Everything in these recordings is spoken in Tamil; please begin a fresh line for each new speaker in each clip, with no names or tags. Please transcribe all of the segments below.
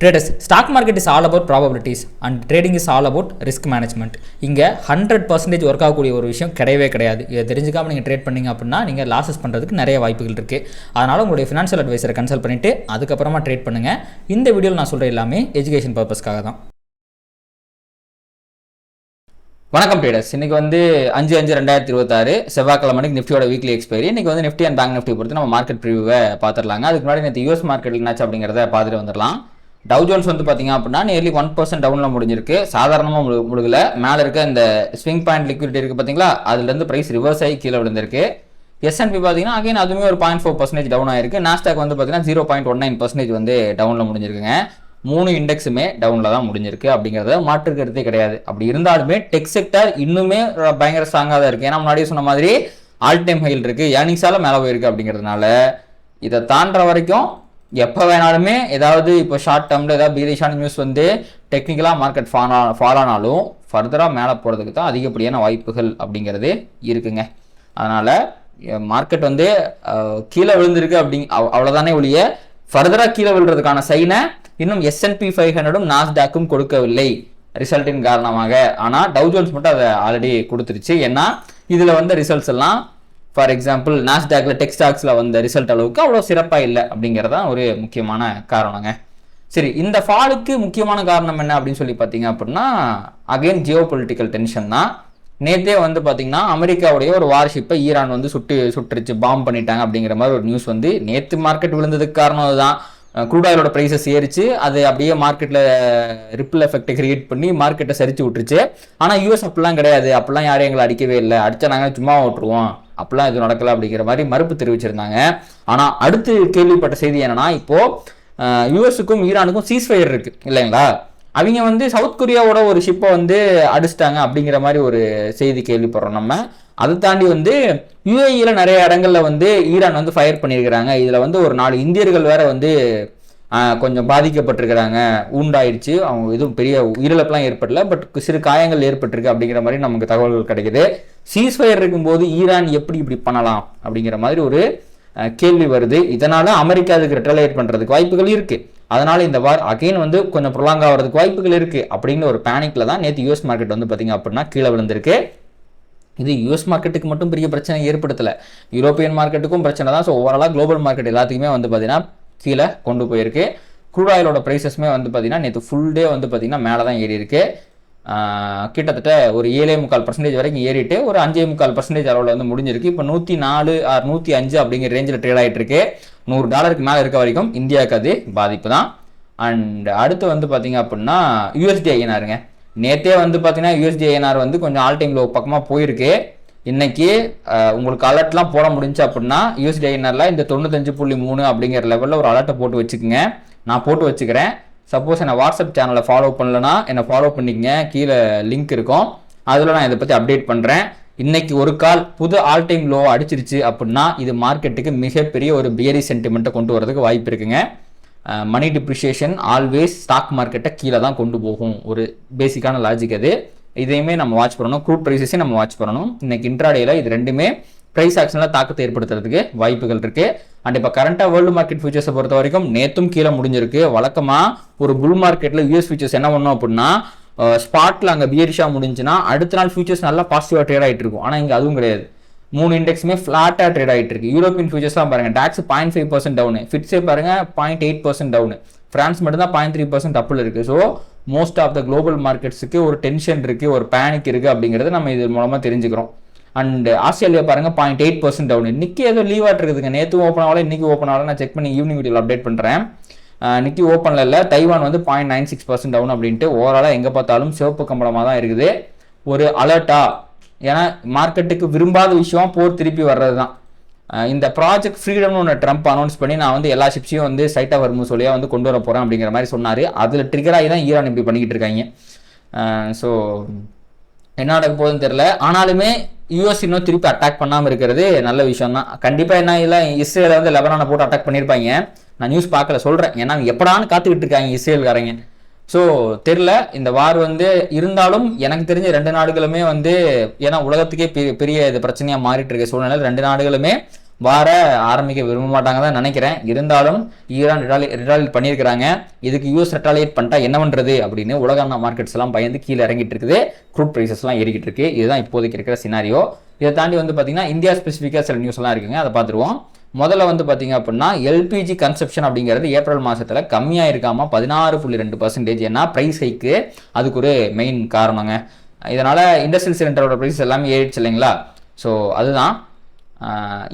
Traders, stock market is all about probabilities and trading is all about risk management. இங்கே 100% ஒர்க் ஆகக்கூடிய ஒரு விஷயம் கிடையவே கிடையாது. இதை தெரிஞ்சுக்காமல் நீங்கள் ட்ரேட் பண்ணிங்க அப்படின்னா நீங்கள் லாஸஸ் பண்ணுறதுக்கு நிறைய வாய்ப்புகள் இருக்குது. அதனால் உங்களுடைய ஃபினான்ஷியல் அட்வைசரை கன்சல்ட் பண்ணிவிட்டு அதுக்கப்புறமா ட்ரேட் பண்ணுங்கள். இந்த வீடியோவில் நான் சொல்கிற எல்லாமே எஜுகேஷன் பர்பஸ்க்காக தான். வணக்கம் ட்ரேடர்ஸ். இன்றைக்கி 5/5/2026 செவ்வாய்க்கிழமை நிஃப்டியோட வீக்லி எக்ஸ்பைரி. இன்றைக்கி நிஃப்டி அண்ட் பேங்க் நிஃப்டி பொறுத்து நம்ம மார்க்கெட் ப்ரிவியூவை பார்த்துடலாங்க. அதுக்கு முன்னாடி நேற்று யூஎஸ் மார்க்கெட் என்னாச்சு அப்படிங்கிறத பார்த்துட்டு வந்துடலாம். டவ் ஜோன்ஸ் பார்த்தீங்க அப்படின்னா நியர்லி 1% டவுனில் முடிஞ்சிருக்கு. சாதாரணமாக முழுகல. மேலே இருக்க இந்த ஸ்விங் பாயிண்ட் லிக்விடிட்டி இருக்குது பார்த்தீங்களா, அதுலேருந்து ப்ரைஸ் ரிவர்ஸ் ஆகி கீழே விழுந்திருக்கு. S&P பார்த்தீங்கன்னா அகைன் அதுவுமே ஒரு 0.4% டவுன் ஆயிருக்கு. நாஸ்டாக் பார்த்தீங்கன்னா 0.19% டவுனில் முடிஞ்சிருக்குங்க. 3 இண்டெக்ஸுமே டவுனில் தான் முடிஞ்சிருக்கு. அப்படிங்கிறத மாற்றுக்கிறதே கிடையாது. அப்படி இருந்தாலுமே டெக் செக்டர் இன்னுமே பயங்கர ஸ்ட்ராங்காக தான் இருக்குது. ஏன்னா முன்னாடியே சொன்ன மாதிரி ஆல் டைம் ஹைல் இருக்குது, ஏர்னிங்ஸால மேலே போயிருக்கு. அப்படிங்கிறதுனால இதை தாண்டுற வரைக்கும் எப்போ வேணாலுமே ஏதாவது இப்போ ஷார்ட் டேர்மில் ஏதாவது பீரிஷான நியூஸ் டெக்னிக்கலாக மார்க்கெட் ஃபால் ஆனாலும் ஃபர்தராக மேலே போகிறதுக்கு தான் அதிகப்படியான வாய்ப்புகள் அப்படிங்கிறது இருக்குங்க. அதனால் மார்க்கெட் கீழே விழுந்திருக்கு அவ்வளோதானே ஒழிய ஃபர்தராக கீழே விழுறதுக்கான சைனை இன்னும் S&P 500 நாஸ்டாக்கும் கொடுக்கவில்லை ரிசல்ட்டின் காரணமாக. ஆனால் டவ் ஜோன்ஸ் மட்டும் அதை ஆல்ரெடி கொடுத்துருச்சு. ஏன்னா இதில் ரிசல்ட்ஸ் எல்லாம் ஃபார் எக்ஸாம்பிள் நாஸ்டாக்ல டெக்ஸ்டாக்ஸில் ரிசல்ட் அளவுக்கு அவ்வளோ சிறப்பாக இல்லை அப்படிங்கிறதான் ஒரு முக்கியமான காரணங்க. சரி, இந்த ஃபாலுக்கு முக்கியமான காரணம் என்ன அப்படின்னு சொல்லி பார்த்தீங்க அப்படின்னா அகைன் ஜியோ பொலிட்டிக்கல் டென்ஷன் தான். நேற்றே பார்த்தீங்கன்னா அமெரிக்காவுடைய ஒரு வார்ஷிப்பை ஈரான் சுட்டுருச்சு, பாம்பு பண்ணிட்டாங்க அப்படிங்கிற மாதிரி ஒரு நியூஸ் நேற்று மார்க்கெட் விழுந்ததுக்கு காரணம் அதுதான். க்ரூட் ஆயிலோட ப்ரைஸஸ் ஏறிச்சு, அது அப்படியே மார்க்கெட்டில் ரிப்பிள் எஃபெக்டை கிரியேட் பண்ணி மார்க்கெட்டை சரிச்சு விட்டுருச்சு. ஆனால் யூஎஸ் அப்படிலாம் கிடையாது, அப்படிலாம் யாரும் எங்களை அடிக்கவே இல்லை, அடித்தா நாங்கள் சும்மா ஓட்டுருவோம், அப்படிலாம் எதுவும் நடக்கலை அப்படிங்கிற மாதிரி மறுப்பு தெரிவிச்சிருந்தாங்க. ஆனால் அடுத்து கேள்விப்பட்ட செய்தி என்னன்னா, இப்போது யூஎஸுக்கும் ஈரானுக்கும் சீஸ்ஃபயர் இருக்குது இல்லைங்களா. அவங்க சவுத் கொரியாவோட ஒரு ஷிப்பை அடிச்சிட்டாங்க அப்படிங்கிற மாதிரி ஒரு செய்தி கேள்விப்படுறோம் நம்ம. அதை தாண்டி யுஏஇல நிறைய இடங்கள்ல ஈரான் ஃபயர் பண்ணியிருக்கிறாங்க. இதில் ஒரு 4 இந்தியர்கள் வேற கொஞ்சம் பாதிக்கப்பட்டிருக்கிறாங்க, ஊண்டாயிடுச்சு. அவங்க எதுவும் பெரிய உயிரிழப்புலாம் ஏற்படல, பட் சிறு காயங்கள் ஏற்பட்டிருக்கு அப்படிங்கிற மாதிரி நமக்கு தகவல்கள் கிடைக்குது. சீஸ்ஃபயர் இருக்கும்போது ஈரான் எப்படி இப்படி பண்ணலாம் அப்படிங்கிற மாதிரி ஒரு கேள்வி வருது. இதனால அமெரிக்கா அதுக்கு ரிட்டலைட் பண்றதுக்கு வாய்ப்புகள் இருக்கு. அதனால இந்த வார் அகைன் கொஞ்சம் ப்ரொலாங் ஆகிறதுக்கு வாய்ப்புகள் இருக்கு அப்படின்னு ஒரு பேனிக்ல தான் நேற்று யூஎஸ் மார்க்கெட் பார்த்தீங்க அப்படின்னா கீழே விழுந்திருக்கு. இது யூஎஸ் மார்க்கெட்டுக்கு மட்டும் பெரிய பிரச்சனை ஏற்படுத்தலை, யூரோப்பியன் மார்க்கெட்டுக்கும் பிரச்சனை தான். ஸோ ஓவராலாக குளோபல் மார்க்கெட் எல்லாத்துக்குமே பார்த்தீங்கன்னா கீழே கொண்டு போயிருக்கு. க்ரூட் ஆயிலோட ப்ரைஸஸ்மே பார்த்தீங்கன்னா நேற்று ஃபுல் டே பார்த்தீங்கன்னா மேலே தான் ஏறி இருக்கு. கிட்டத்தட்ட ஒரு 7.25% வரைக்கும் ஏறிட்டு ஒரு 5.25% அளவில் முடிஞ்சிருக்கு. இப்போ 104 or 105 அப்படிங்கிற ரேஞ்சில் ட்ரேட் ஆகிட்டு இருக்கு. $100 மேலே இருக்க வரைக்கும் இந்தியாவுக்கு அது பாதிப்பு தான். அண்ட் அடுத்து பார்த்தீங்க அப்படின்னா யூஎஸ்டி ஐஎன்ஆருங்க. நேற்றே பார்த்தீங்கன்னா யூஎஸ்டி ஐஎன்ஆர் கொஞ்சம் ஆல் டைம் லோ பக்கமாக போயிருக்கு. இன்னைக்கு உங்களுக்கு அலர்ட்லாம் போட முடிஞ்சு அப்படின்னா யூஎஸ்டி ஐஎன்ஆரில் இந்த 95.3 அப்படிங்கிற லெவலில் ஒரு அலர்ட்டை போட்டு வச்சுக்கோங்க. நான் போட்டு வச்சுக்கிறேன். சப்போஸ் என்னை வாட்ஸ்அப் சேனலை ஃபாலோ பண்ணலன்னா என்னை ஃபாலோ பண்ணிக்கங்க, கீழே லிங்க் இருக்கும், அதில் நான் இதை பற்றி அப்டேட் பண்ணுறேன். இன்னைக்கு ஒரு கால் புது ஆல் டைம் லோ அடிச்சிருச்சு அப்படின்னா இது மார்க்கெட்டுக்கு மிகப்பெரிய ஒரு பியரி சென்டிமெண்ட்டை கொண்டு வரதுக்கு வாய்ப்பு இருக்குங்க. மணி டிப்ரிஷியேஷன் ஆல்வேஸ் ஸ்டாக் மார்க்கெட்டை கீழே தான் கொண்டு போகும், ஒரு பேசிக்கான லாஜிக் அது. இதையுமே நம்ம வாட்ச் பண்ணணும். க்ரூட் ப்ரைஸஸையும் நம்ம வாட்ச் பண்ணணும். இன்னைக்கு இன்ட்ராடேல இது ரெண்டுமே ப்ரைஸ் ஆக்ஷனில் தாக்கத்தை ஏற்படுத்துறதுக்கு வாய்ப்புகள் இருக்கு. அண்ட் இப்போ கரண்டாக வேர்ல்டு மார்க்கெட் ஃபியூச்சர்ஸை பொறுத்த வரைக்கும் நேற்றும் கீழே முடிஞ்சிருக்கு. வழக்கமாக ஒரு புல் மார்க்கெட்டில் யூஎஸ் ஃபியூச்சர்ஸ் என்ன பண்ணும் அப்படின்னா ஸ்பாட்டில் அங்கே பியரிஷாக முடிஞ்சுன்னா அடுத்த நாள் ஃபியூச்சர்ஸ் நல்லா பாசிட்டிவாக ட்ரேட் ஆகிட்டு இருக்கும். ஆனால் இங்கே அதுவும் கிடையாது. 3 இண்டெக்ஸுமே ஃப்ளாட்டாக ட்ரேட் ஆகிட்டு இருக்கு. யூரோப்பியன் ஃபியூச்சர்ஸ்லாம் பாருங்கள், டாக்ஸ் 0.5% டவுனு, ஃபிட்ஸே பாருங்கள் 0.8% டவுனு, ஃப்ரான்ஸ் மட்டும் தான் 0.3% அப்பில் இருக்குது. So most of the global மார்க்கெட்ஸுக்கு ஒரு டென்ஷன் இருக்குது, ஒரு பேனிக் இருக்குது அப்படிங்கிறத நம்ம இது மூலமாக தெரிஞ்சுக்கிறோம். அண்ட் ஆஸ்திரேலியா பாருங்கள் 0.8% டவுன். நிக்கி ஏதோ லீவ் ஆகிட்டு இருக்குதுங்க. நேற்று ஓப்பன் ஆகல, இன்னைக்கு ஓப்பன் ஆகல. நான் செக் பண்ணி ஈவினிங் வீடியோவில் அப்டேட் பண்ணுறேன். நிக்கி ஓப்பனில் இல்லை. தைவான் 0.96% டவுன் அப்படின்ட்டு ஓவராலாக எங்கே பார்த்தாலும் சிவப்பு கம்பளமாக தான் இருக்குது. ஒரு அலர்ட்டா, ஏன்னா மார்க்கெட்டுக்கு விரும்பாத விஷயம் போர் திருப்பி வர்றது தான். இந்த ப்ராஜெக்ட் ஃப்ரீடம்னு ஒன்று ட்ரம்ப் அனௌன்ஸ் பண்ணி நான் எல்லா ஷிப்ஸையும் சைட்டா வர்மூஸ் வழியாக கொண்டு வர போகிறேன் அப்படிங்கிற மாதிரி சொன்னார். அதில் ட்ரிகராகி தான் ஈரான் இப்படி பண்ணிக்கிட்டு இருக்காங்க. ஸோ என்ன நடக்க போகுதுன்னு தெரியல. ஆனாலுமே யூஎஸ் இன்னும் திருப்பி அட்டாக் பண்ணாமல் இருக்கிறது நல்ல விஷயம் தான். கண்டிப்பாக என்ன இல்லை, இஸ்ரேலை லெபனானை போட்டு அட்டாக் பண்ணியிருப்பாங்க. நான் நியூஸ் பார்க்கல, சொல்கிறேன். ஏன்னா எப்படான்னு காத்துக்கிட்டு இருக்காங்க இஸ்ரேல்காரங்க. ஸோ தெரில, இந்த வார் இருந்தாலும் எனக்கு தெரிஞ்ச 2 நாடுகளுமே ஏன்னா உலகத்துக்கே பெரிய இது பிரச்சனையாக மாறிட்டு இருக்க சூழ்நிலை 2 நாடுகளுமே வார ஆரம்பிக்க விரும்ப மாட்டாங்க தான் நினைக்கிறேன். இருந்தாலும் ஈரான் ரிட்டாலியேட் பண்ணியிருக்கிறாங்க. இதுக்கு யூஎஸ் ரிட்டாலியேட் பண்ணிட்டா என்ன பண்ணுறது அப்படின்னு உலக மார்க்கெட்ஸ் எல்லாம் பயந்து கீழே இறங்கிட்டு இருக்குது. க்ரூட் ப்ரைஸஸ்லாம் ஏறிக்கிட்டு இருக்கு. இதுதான் இப்போதைக்கு இருக்கிற சினாரியோ. இதை தாண்டி வந்து பார்த்தீங்கன்னா இந்தியா ஸ்பெசிஃபிக்காக சில நியூஸ்லாம் இருக்குங்க, அதை பார்த்துருவோம். முதல்ல வந்து பார்த்தீங்க அப்படின்னா எல்பிஜி கன்சப்ஷன் அப்படிங்கிறது ஏப்ரல் மாதத்தில் கம்மியாக இருக்காமல் 16.2%. ஏன்னா ப்ரைஸ் ஹைக்கு அதுக்கு ஒரு மெயின் காரணங்க. இதனால் இண்டஸ்ட்ரியல் சிலிண்டரோட ப்ரைஸ் எல்லாமே ஏறிடுச்சு இல்லைங்களா. ஸோ அதுதான்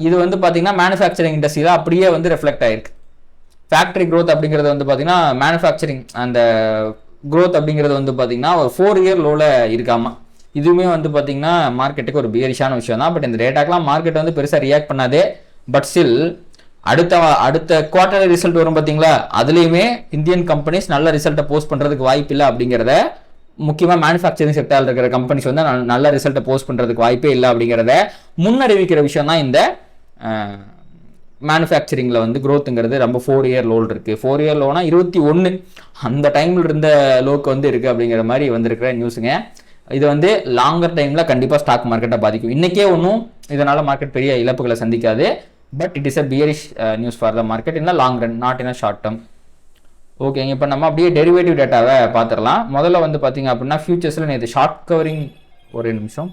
இது வந்து பார்த்தீங்கன்னா மேனுஃபேக்சரிங் இண்டஸ்ட்ரியில் அப்படியே வந்து ரெஃப்ளெக்ட் ஆகிருக்கு. ஃபேக்ட்ரி க்ரோத் அப்படிங்கிறது வந்து பார்த்தீங்கன்னா மேனுஃபேக்சரிங் அந்த க்ரோத் அப்படிங்கிறது வந்து பார்த்தீங்கன்னா ஒரு 4 இயர் லோவில் இருக்காமல் இதுவுமே வந்து பார்த்தீங்கன்னா மார்க்கெட்டுக்கு ஒரு பியரிஷான விஷயம் தான். பட் இந்த டேட்டாக்கெலாம் மார்க்கெட் வந்து பெருசாக ரியாக்ட் பண்ணாதே. பட் ஸ்டில் அடுத்த குவார்டர்லி ரிசல்ட் வரும் பார்த்தீங்களா, அதுலேயுமே இந்தியன் கம்பெனிஸ் நல்ல ரிசல்ட்டை போஸ்ட் பண்ணுறதுக்கு வாய்ப்பு இல்லை அப்படிங்கிறத, முக்கியமாக மேனுஃபேக்சரிங் செக்டரில் இருக்கிற கம்பெனிஸ் வந்து நல்ல ரிசல்ட்டை போஸ்ட் பண்ணுறதுக்கு வாய்ப்பே இல்லை அப்படிங்கிறத முன்னறிவிக்கிற விஷயம் தான் இந்த மேனுஃபேக்சரிங்கில் வந்து க்ரோத்துங்கிறது ரொம்ப 4 இயர் லோல் இருக்குது. 4 இயர் லோனா 21 அந்த டைமில் இருந்த லோக்கு வந்து இருக்குது அப்படிங்கிற மாதிரி வந்திருக்கிற நியூஸுங்க. இது வந்து லாங்கர் டைமில் கண்டிப்பாக ஸ்டாக் மார்க்கெட்டை பாதிக்கும். இன்றைக்கே ஒன்றும் இதனால் மார்க்கெட் பெரிய இழப்புகளை சந்திக்காது. But it is a bearish news for the market in the long run, not in a short term. ஓகேங்க, இப்போ நம்ம அப்படியே டெரிவேட்டிவ் டேட்டாவை பார்த்துடலாம். முதல்ல வந்து பார்த்தீங்க அப்படின்னா ஃபியூச்சர்ஸில் நேற்று ஷார்ட் கவரிங் ஒரு நிமிஷம்.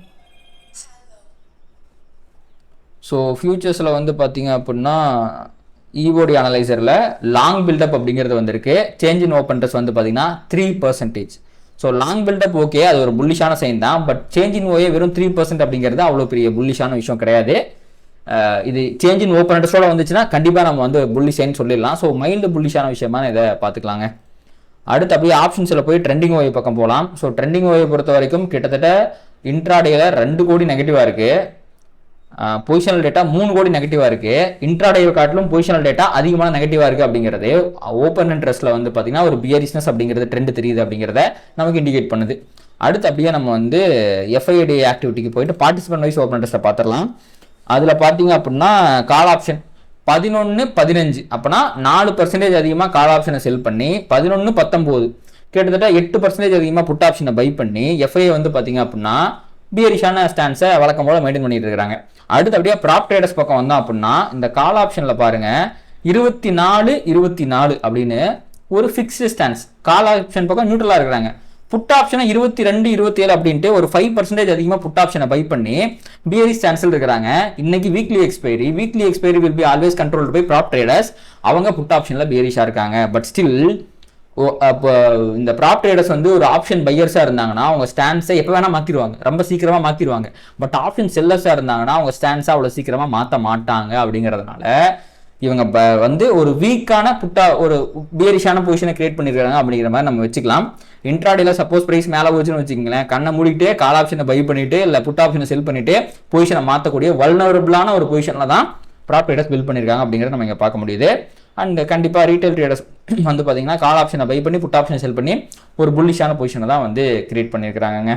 ஸோ ஃபியூச்சர்ஸில் வந்து பார்த்தீங்க அப்படின்னா ஈஓடி அனலைசரில் லாங் பில்டப் அப்படிங்கிறது வந்திருக்கு. சேஞ்ச் இன் ஓப்பன் இன்ட்ரெஸ்ட் வந்து பார்த்தீங்கன்னா 3%. ஸோ லாங் பில்டப் ஓகே, அது ஒரு புல்லிஷான சைன் தான். பட் சேஞ்ச் இன் ஓஏ வெறும் 3% அப்படிங்கிறது அவ்வளோ பெரிய புல்லிஷான விஷயம் கிடையாது. இது சேஞ்ச் இன் ஓப்பன் இன்ட்ரெஸ்டோட வந்துச்சுன்னா கண்டிப்பாக நம்ம வந்து புல்லிஷைன்னு சொல்லிடலாம். ஸோ மைல்டு புல்லிஷான விஷயமான இதை பார்த்துக்கலாங்க. அடுத்து அப்படியே ஆப்ஷன்ஸில் போய் ட்ரெண்டிங் ஓஏ பக்கம் போகலாம். ஸோ ட்ரெண்டிங் ஓஏ பொறுத்த வரைக்கும் கிட்டத்தட்ட இன்ட்ராடேயில் 2 கோடி நெகட்டிவாக இருக்குது. பொசிஷனல் டேட்டா 3 கோடி நெகட்டிவாக இருக்குது. இன்ட்ராடே காட்டிலும் பொசிஷனல் டேட்டா அதிகமான நெகட்டிவாக இருக்குது அப்படிங்கிறது ஓப்பன் இன்ட்ரெஸ்ட்டில் வந்து பார்த்தீங்கன்னா ஒரு பியரிஷ்னஸ் அப்படிங்கிறது ட்ரெண்ட் தெரியுது அப்படிங்கிறத நமக்கு இண்டிகேட் பண்ணுது. அடுத்து அப்படியே நம்ம வந்து எஃப்ஐடி ஆக்டிவிட்டிக்கு போயிட்டு பார்ட்டிசிபென்ட் வைஸ் ஓப்பன் இன்ட்ரெஸ்ட்டை பார்த்துடலாம். அதில் பார்த்தீங்க அப்படின்னா கால் ஆப்ஷன் 11-15 அப்படின்னா 4% அதிகமாக கால் ஆப்ஷனை செல் பண்ணி 11-19 கிட்டத்தட்ட 8% அதிகமாக புட் ஆப்ஷனை பை பண்ணி எஃப்ஐ வந்து பார்த்தீங்க அப்படின்னா பியரிஷான ஸ்டான்ஸை வழக்கம் போல மெயின்டைன் பண்ணிட்டு இருக்காங்க. அடுத்து அப்படியே ப்ராப் ட்ரேடர்ஸ் பக்கம் வந்தோம் அப்படின்னா இந்த கால் ஆப்ஷனில் பாருங்க 24 அப்படின்னு ஒரு ஃபிக்ஸ்டு ஸ்டான்ஸ். கால் ஆப்ஷன் பக்கம் நியூட்ரலாக இருக்கிறாங்க. புட் ஆப்ஷனை 22-27 அப்படின்ட்டு ஒரு 5% அதிகமாக புட் ஆப்ஷனை பை பண்ணி பியரிஷ் ஸ்டான்ஸில் இருக்கிறாங்க. இன்னைக்கு weekly expiry will be always controlled by prop traders. அவங்க புட் ஆப்ஷனில் பியரிஷாக இருக்காங்க. பட் ஸ்டில் அப்போ இந்த ப்ராப் ட்ரேடர்ஸ் வந்து ஒரு ஆப்ஷன் பையர்ஸாக இருந்தாங்கன்னா அவங்க ஸ்டான்ஸை எப்போ வேணால் மாற்றிடுவாங்க, ரொம்ப சீக்கிரமாக மாற்றிடுவாங்க. பட் ஆப்ஷன் செல்லர்ஸாக இருந்தாங்கன்னா அவங்க ஸ்டான்ஸை அவ்வளோ சீக்கிரமாக மாற்ற மாட்டாங்க. அப்படிங்கிறதுனால இவங்க வந்து ஒரு வீக்கான ஒரு பியரிஷான பொசிஷனை கிரியேட் பண்ணியிருக்காங்க அப்படிங்கிற மாதிரி நம்ம வச்சுக்கலாம். இன்ட்ராடேல சப்போஸ் பிரைஸ் மேலே போச்சுன்னு வச்சுக்கங்களேன், கண்ணை மூடிட்டு கால் ஆப்ஷனை பை பண்ணிட்டு இல்லை புட் ஆப்ஷனை செல் பண்ணிட்டு பொசிஷனை மாற்றக்கூடிய வல்னரபிளான ஒரு பொசிஷனில் தான் ப்ராப் ட்ரேடர்ஸ் பில்ட் பண்ணியிருக்காங்க அப்படிங்கிறத நம்ம இங்கே பார்க்க முடியுது. அண்ட் கண்டிப்பாக ரீட்டைல் ட்ரேடர்ஸ் வந்து பார்த்தீங்கன்னா கால் ஆப்ஷனை பை பண்ணி புட் ஆப்ஷனை செல் பண்ணி ஒரு புல்லிஷான பொசிஷனை தான் வந்து கிரியேட் பண்ணியிருக்கிறாங்க.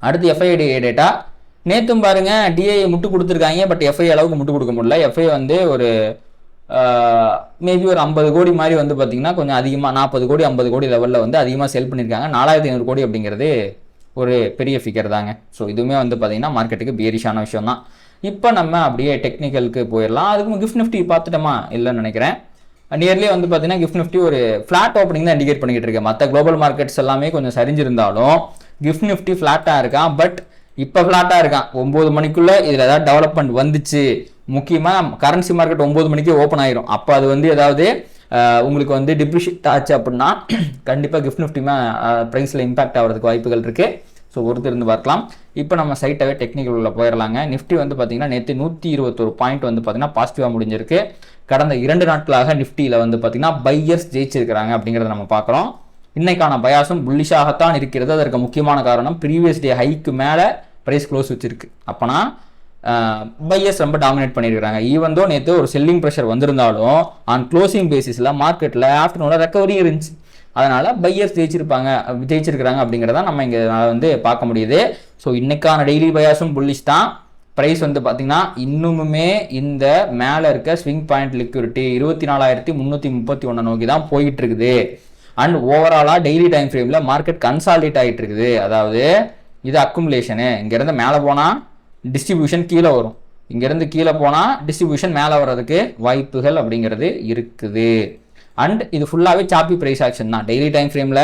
அடுத்து எஃப்ஐடி டேட்டா நேற்றும் பாருங்க டிஐ முட்டு கொடுத்துருக்காங்க. பட் எஃப்ஐ அளவுக்கு முட்டு கொடுக்க முடியல. எஃப்ஐ வந்து ஒரு மேபி ஒரு 50 கோடி மாதிரி வந்து பார்த்தீங்கன்னா கொஞ்சம் அதிகமாக 40 கோடி 50 கோடி லெவலில் வந்து அதிகமாக செல் பண்ணியிருக்காங்க. 4500 கோடி அப்படிங்கிறது ஒரு பெரிய ஃபிகர் தாங்க. ஸோ இதுவுமே வந்து பார்த்தீங்கன்னா மார்க்கெட்டுக்கு பியரிஷான விஷயம் தான். இப்போ நம்ம அப்படியே டெக்னிக்கலுக்கு போயிடலாம். அதுக்கு கிஃப்ட் நிஃப்டி பார்த்துட்டோமா இல்லைன்னு நினைக்கிறேன். நியர்லி வந்து பார்த்தீங்கன்னா கிஃப்ட் நிஃப்டி ஒரு ஃப்ளாட் ஓப்பனிங் தான் இண்டிகேட் பண்ணிக்கிட்டு இருக்கேன். மற்ற குளோபல் மார்க்கெட்ஸ் எல்லாமே கொஞ்சம் சரிஞ்சிருந்தாலும் கிஃப்ட் நிஃப்டி ஃப்ளாட்டாக இருக்கான். பட் இப்போ ஃப்ளாட்டாக இருக்கான். 9 மணிக்குள்ளே இதில் ஏதாவது டெவலப்மெண்ட் வந்துச்சு, முக்கியமாக கரன்சி மார்க்கெட் 9 மணிக்கே ஓப்பன் ஆயிரும். அப்போ அது வந்து ஏதாவது உங்களுக்கு வந்து டிப்ரிஷியேட் ஆச்சு அப்படின்னா கண்டிப்பாக கிஃப்ட் நிஃப்டியுமே ப்ரைஸில் இம்பாக்ட் ஆகிறதுக்கு வாய்ப்புகள் இருக்குது. ஸோ ஒருத்தருந்து பார்க்கலாம். இப்போ நம்ம சைட்டாகவே டெக்னிக்கல் உள்ள போயிடலாங்க. நிஃப்டி வந்து பார்த்தீங்கன்னா நேற்று 121 பாயிண்ட் வந்து பார்த்தீங்கன்னா பாசிட்டிவாக முடிஞ்சிருக்கு. கடந்த 2 நாட்களாக நிஃப்டியில் வந்து பார்த்தீங்கன்னா பையர்ஸ் ஜெயிச்சிருக்கிறாங்க அப்படிங்கிறத நம்ம பார்க்குறோம். இன்னைக்கான பயாசும் புல்லிஷாகத்தான் இருக்கிறது. அதற்கு முக்கியமான காரணம் ப்ரீவியஸ் டே ஹைக்கு மேலே ப்ரைஸ் க்ளோஸ் வச்சிருக்கு. அப்போனா பையர்ஸ் ரொம்ப டாமினேட் பண்ணியிருக்கிறாங்க. ஈவன் தோ நேற்று ஒரு செல்லிங் ப்ரெஷர் வந்திருந்தாலும் ஆன் க்ளோசிங் பேசிஸில் மார்க்கெட்டில் ஆஃப்டர்நூனில் ரெக்கவரி இருந்துச்சு. அதனால் பையர்ஸ் ஜெயிச்சிருக்கிறாங்க அப்படிங்கிறத நம்ம இங்கே வந்து பார்க்க முடியுது. ஸோ இன்னைக்கான டெய்லி பயாசும் புல்லிஷ் தான். ப்ரைஸ் வந்து பார்த்தீங்கன்னா இன்னுமுமே இந்த மேலே இருக்க ஸ்விங் பாயிண்ட் லிக்விடிட்டி 24,331 நோக்கி தான் போயிட்டு இருக்குது. அண்ட் ஓவராலாக டெய்லி டைம் ஃப்ரேமில் மார்க்கெட் கன்சாலிடேட் ஆகிட்டு இருக்குது. அதாவது இது அக்குமுலேஷனு, இங்கேருந்து மேலே போனால் டிஸ்ட்ரிபியூஷன் கீழே வரும். இங்கேருந்து கீழே போனால் டிஸ்ட்ரிபியூஷன் மேலே வர்றதுக்கு வாய்ப்புகள் அப்படிங்கிறது இருக்குது. அண்ட் இது ஃபுல்லாகவே சாப்பி ப்ரைஸ் ஆக்ஷன் தான். டெய்லி டைம் ஃப்ரேமில்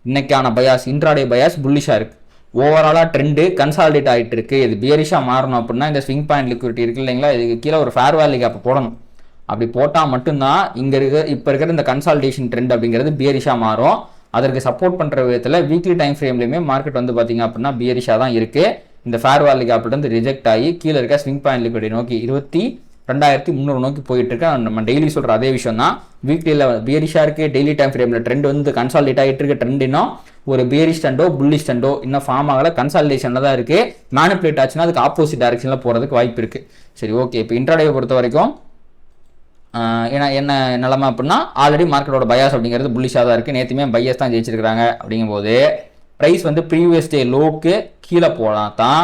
இன்னைக்கான பயாஸ் இன்ட்ராடே பயாஸ் புல்லிஷாக இருக்குது. ஓவராலாக ட்ரெண்டு கன்சாலிடேட் ஆகிட்டு இருக்கு. இது பியரிஷாக மாறணும் அப்படின்னா இந்த ஸ்விங் பாயிண்ட் லிக்விடிட்டி இருக்கு இல்லைங்களா, இதுக்கு கீழே ஒரு ஃபேர் வேல்யூ கேப் போடணும். அப்படி போட்டால் மட்டும்தான் இங்கே இப்போ இருக்கிற இந்த கன்சாலிடேஷன் ட்ரெண்ட் அப்படிங்கிறது பியரிஷாக மாறும். அதற்கு சப்போர்ட் பண்ணுற விதத்தில் வீக்லி டைம் ஃப்ரேம்லையுமே மார்க்கெட் வந்து பார்த்தீங்க அப்படின்னா பியரிஷாக தான் இருக்குது. இந்த ஃபேர் வேல்யூ கேப்லேருந்து ரிஜெக்ட் ஆகி கீழே இருக்க ஸ்விங் பாயிண்ட் லிக்விடிட்டி நோக்கி 22,300 நோக்கி போயிட்டு இருக்கு. நம்ம டெய்லி சொல்கிற அதே விஷயம் தான். வீக்லியில் பியரிஷாக இருக்குது, டெய்லி டைம் ஃப்ரேமில் ட்ரெண்ட் வந்து கன்சாலிடேட் ஆகிட்டு இருக்க. ட்ரெண்ட் இன்னும் ஒரு பியரிஷ் ட்ரெண்டோ புல்லிஷ் ட்ரெண்டோ இன்னும் ஃபார்ம் ஆகலை, கன்சாலிடேஷனில் தான் இருக்குது. மேனிபுலேட் ஆச்சுன்னா அதுக்கு ஆப்போசிட் டைரக்ஷனில் போகிறதுக்கு வாய்ப்பு இருக்குது. சரி, ஓகே. இப்போ இன்ட்ராடேவை பொறுத்த வரைக்கும் ஏன்னா என்ன நிலமை அப்படின்னா ஆல்ரெடி மார்க்கெட்டோட பயாஸ் அப்படிங்கிறது புல்லிஷாக தான் இருக்குது. நேற்றுமே பையஸ் தான் ஜெயிச்சிருக்கிறாங்க. அப்படிங்கும்போது ப்ரைஸ் வந்து ப்ரீவியஸ் டே லோக்கு கீழே போகலாம் தான்.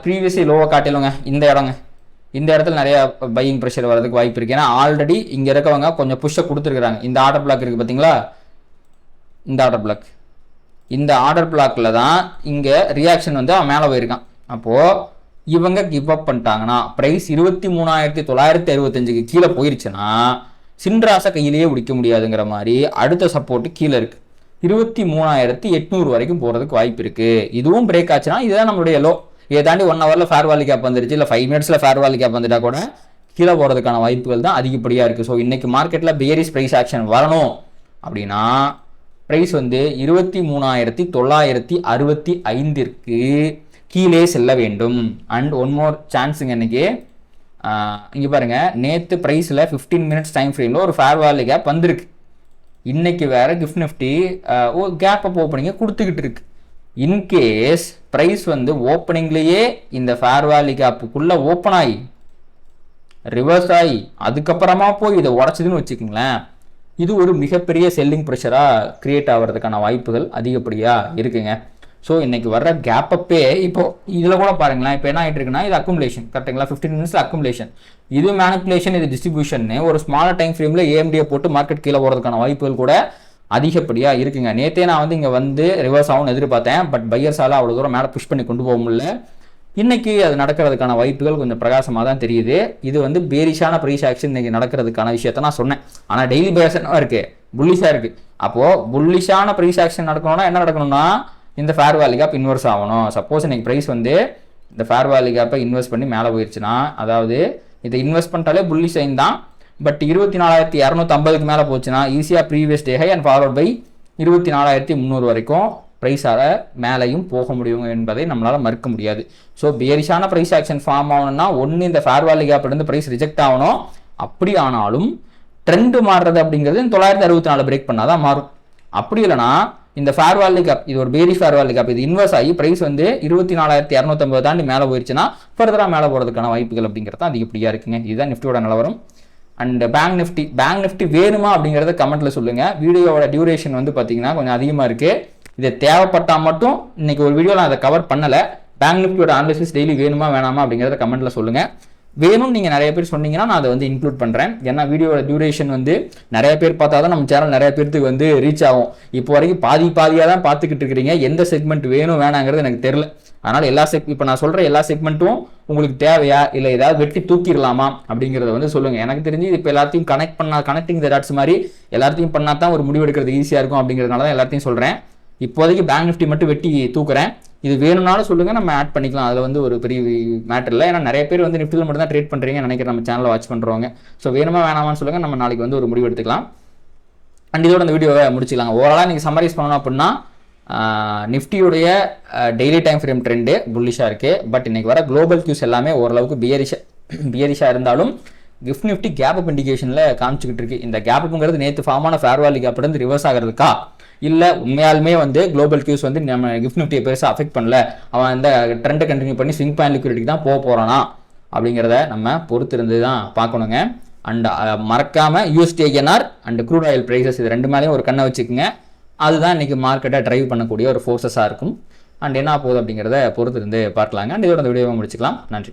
ப்ரீவியஸ் டே லோவை காட்டிலுங்க இந்த இடத்துல நிறைய பையிங் ப்ரெஷர் வரதுக்கு வாய்ப்பு இருக்குது. ஏன்னா ஆல்ரெடி இங்கே இருக்கவங்க கொஞ்சம் புஷ்ஷை கொடுத்துருக்குறாங்க. இந்த ஆர்டர் பிளாக் இருக்குது பார்த்தீங்களா, இந்த ஆர்டர் பிளாக்ல தான் இங்கே ரியாக்ஷன் வந்து அவன் மேலே போயிருக்கான். அப்போது இவங்க கிவ் அப் பண்ணிட்டாங்கன்னா ப்ரைஸ் 23,965 கீழே போயிருச்சுன்னா சின்ராசை கையிலேயே பிடிக்க முடியாதுங்கிற மாதிரி அடுத்த சப்போர்ட்டு கீழே இருக்குது. 23,800 வரைக்கும் போகிறதுக்கு வாய்ப்பு இருக்குது. இதுவும் பிரேக் ஆச்சுன்னா இதுதான் நம்மளுடைய லோ. இதை தாண்டி 1 ஹவரில் ஃபேர் வேல்யூ கேப் வந்துருச்சு, இல்லை 5 மினிட்ஸில் ஃபேர் வேல்யூ கேப் வந்துட்டா கூட கீழே போகிறதுக்கான வாய்ப்புகள் தான் அதிகப்படியாக இருக்குது. ஸோ இன்றைக்கி மார்க்கெட்டில் பியரிஷ் ப்ரைஸ் ஆக்ஷன் வரணும் அப்படின்னா ப்ரைஸ் வந்து 23,965 கீழே செல்ல வேண்டும். அண்ட் ஒன் மோர் சான்ஸுங்க இன்னைக்கு. இங்கே பாருங்கள், நேற்று ப்ரைஸில் 15 மினிட்ஸ் டைம் ஃப்ரேமில் ஒரு ஃபேர் வேல்யூ கேப் வந்திருக்கு. இன்னைக்கு வேறு கிஃப்ட் நிஃப்டி ஒரு கேப் அப் ஓப்பனிங்கை கொடுத்துக்கிட்டு இருக்கு. இன்கேஸ் ப்ரைஸ் வந்து ஓப்பனிங்லேயே இந்த ஃபேர் வேல்யூ கேப்புக்குள்ளே ஓப்பன் ஆகி ரிவர்ஸ் ஆகி அதுக்கப்புறமா போய் இதை உடச்சிதுன்னு வச்சுக்கோங்களேன், இது ஒரு மிகப்பெரிய செல்லிங் ப்ரெஷராக க்ரியேட் ஆகிறதுக்கான வாய்ப்புகள் அதிகப்படியாக இருக்குங்க. ஸோ இன்றைக்கி வர்ற கேப் அப்பே இப்போது இதில் கூட பாருங்களேன், இப்போ என்ன ஆகிட்டு இருக்குன்னா இது அக்குமுலேஷன் கரெக்டுங்களா, 15 மினிட்ஸில் அக்குமுலேஷன், இது மேனிப்புலேஷன், இது டிஸ்ட்ரிபியூஷன். ஒரு ஸ்மாலர் டைம் ஃப்ரேமில் ஏஎம்டியை போட்டு மார்க்கெட் கீழே போகிறதுக்கான வாய்ப்புகள் கூட அதிகப்படியாக இருக்குங்க. நேற்றே நான் வந்து இங்கே வந்து ரிவர்ஸ் ஆகும்னு எதிர்பார்த்தேன். பட் பையர்ஸால் அவ்வளோ தூரம் மேலே புஷ் பண்ணி கொண்டு போக முடியல. இன்றைக்கி அது நடக்கிறதுக்கான வாய்ப்புகள் கொஞ்சம் பிரகாசமாக தான் தெரியுது. இது வந்து பேரிஷான ப்ரைஸ் ஆக்ஷன் இன்றைக்கி நடக்கிறதுக்கான விஷயத்த நான் சொன்னேன். ஆனால் டெய்லி பயாஸ் என்ன இருக்குது, புல்லிஷாக இருக்குது. அப்போது புல்லிஷான ப்ரைஸ் ஆக்ஷன் நடக்கணும்னா என்ன நடக்கணும்னா இந்த ஃபேர் வேல்யூ கேப் இன்வெர்ஸ் ஆகணும். சப்போஸ் இன்றைக்கி ப்ரைஸ் வந்து இந்த ஃபேர் வேல்யூ கேப்பை இன்வெஸ்ட் பண்ணி மேலே போயிடுச்சுன்னா, அதாவது இதை இன்வெஸ்ட் பண்ணிட்டாலே புல்லிஷ் சைன் தான். பட் 24,250 மேலே போச்சுன்னா ஈஸியாக previous day high and forward by 24,300 வரைக்கும் ப்ரைஸால் மேலேயும் போக முடியும் என்பதை நம்மளால் மறுக்க முடியாது. ஸோ பேரிஷான ப்ரைஸ் ஆக்ஷன் ஃபார்ம் ஆகணும்னா ஒன்று இந்த ஃபேர் வேல்யூ கேப்லேருந்து ப்ரைஸ் ரிஜெக்ட் ஆகணும். அப்படி ஆனாலும் ட்ரெண்டு மாறுறது அப்படிங்கிறது 964 பிரேக் பண்ணால் தான் மாறும். அப்படி இல்லைனா இந்த ஃபேர் வேல்யூ கேப், இது ஒரு பேரிஷ் ஃபேர் வேல்யூ கேப், இது இன்வெர்ஸ் ஆகி ப்ரைஸ் வந்து 24,250 தாண்டி மேலே போயிடுச்சுன்னா ஃபர்தராக மேலே போகிறதுக்கான வாய்ப்புகள் அப்படிங்கிறது தான் அதிகப்படியாக இருக்குங்க. இதுதான் நிஃப்டியோட நிலவரம். அண்ட் பேங்க் நிஃப்டி வேணுமா அப்படிங்கிறத கமெண்ட்டில் சொல்லுங்கள். வீடியோவோட டியூரேஷன் வந்து பார்த்தீங்கன்னா கொஞ்சம் அதிகமாக இருக்குது. இது தேவைப்பட்டால் மட்டும் இன்றைக்கி ஒரு வீடியோவில் நான் அதை கவர் பண்ணலை. பேங்க் நிஃப்டியோட அனாலிசிஸ் டெய்லி வேணுமா வேணாமா அப்படிங்கிறத கமெண்ட்டில் சொல்லுங்கள். வேணும் நீங்கள் நிறைய பேர் சொன்னீங்கன்னா நான் அதை வந்து இன்க்ளூட் பண்ணுறேன். ஏன்னா வீடியோட டியூரேஷன் வந்து நிறைய பேர் பார்த்தா தான் நம்ம சேனல் நிறைய பேருக்கு வந்து ரீச் ஆகும். இப்போ வரைக்கும் பாதியாக தான் பார்த்துக்கிட்டு இருக்கிறீங்க. எந்த செக்மெண்ட் வேணும் வேணாங்கிறது எனக்கு தெரியல. அதனால் இப்போ நான் சொல்கிற எல்லா செக்மெண்ட்டும் உங்களுக்கு தேவையா, இல்லை ஏதாவது வெட்டி தூக்கிடலாமா அப்படிங்கிறத வந்து சொல்லுங்கள். எனக்கு தெரிஞ்சு இப்போ எல்லாத்தையும் கனெக்டிங் த டாட்ஸ் மாதிரி எல்லாத்தையும் பண்ணால் தான் ஒரு முடிவு எடுக்கிறது ஈஸியாக இருக்கும். அப்படிங்கிறதுனால தான் எல்லாத்தையும் சொல்கிறேன். இப்போதைக்கு பேங்க் நிஃப்டி மட்டும் வெட்டி தூக்குறேன். இது வேணும்னாலும் சொல்லுங்கள், நம்ம ஆட் பண்ணிக்கலாம். அதில் வந்து ஒரு பெரிய மேட்டர் இல்லை. ஏன்னா நிறைய பேர் வந்து நிஃப்டியில் மட்டும் தான் ட்ரேட் பண்ணுறீங்க நினைக்கிறேன் நம்ம சேனலில் வாட்ச் பண்ணுறவங்க. ஸோ வேணுமா வேணாமான்னு சொல்லுங்கள், நம்ம நாளைக்கு வந்து ஒரு முடிவு எடுத்துக்கலாம். அண்ட் இதோட அந்த வீடியோவை முடிச்சிக்கலாம். ஓவராலாக நீங்கள் சம்மரைஸ் பண்ணணும் அப்படின்னா நிஃப்டியுடைய டெய்லி டைம் ஃப்ரேம் ட்ரெண்டு புல்லிஷாக இருக்குது. பட் இன்றைக்கி வர குளோபல் கியூஸ் எல்லாமே ஓரளவுக்கு பியரிஷாக இருந்தாலும் கிஃப்ட் நிஃப்டி கேப் அப் இண்டிகேஷனில் காமிச்சிக்கிட்டு இருக்கு. இந்த கேப் அப்புங்கிறது நேற்று ஃபார்மான ஃபேர் வேல்யூ கேப் இருந்து ரிவர்ஸ் ஆகிறதுக்கா, இல்லை உண்மையாலுமே வந்து குளோபல் கியூஸ் வந்து நம்ம கிஃப்ட் நிஃப்டியை பெருசாக அஃபெக்ட் பண்ணல, அவன் இந்த ட்ரெண்டை கண்டினியூ பண்ணி ஸ்விங் பாயிண்ட் லிக்விடிட்டிக்கு தான் போகிறானா அப்படிங்கிறத நம்ம பொறுத்து இருந்து தான் பார்க்கணுங்க. அண்ட் மறக்காமல் USD/INR and crude oil prices இது ரெண்டு மேலேயும் ஒரு கண்ணை வச்சுக்கோங்க. அதுதான் இன்றைக்கி மார்க்கெட்டை ட்ரைவ் பண்ணக்கூடிய ஒரு ஃபோர்ஸஸாக இருக்கும். அண்ட் என்ன போகுது அப்படிங்கிறத பொறுத்து இருந்து பார்க்கலாங்க. அண்ட் இதோட அந்த வீடியோவை முடிச்சுக்கலாம். நன்றி.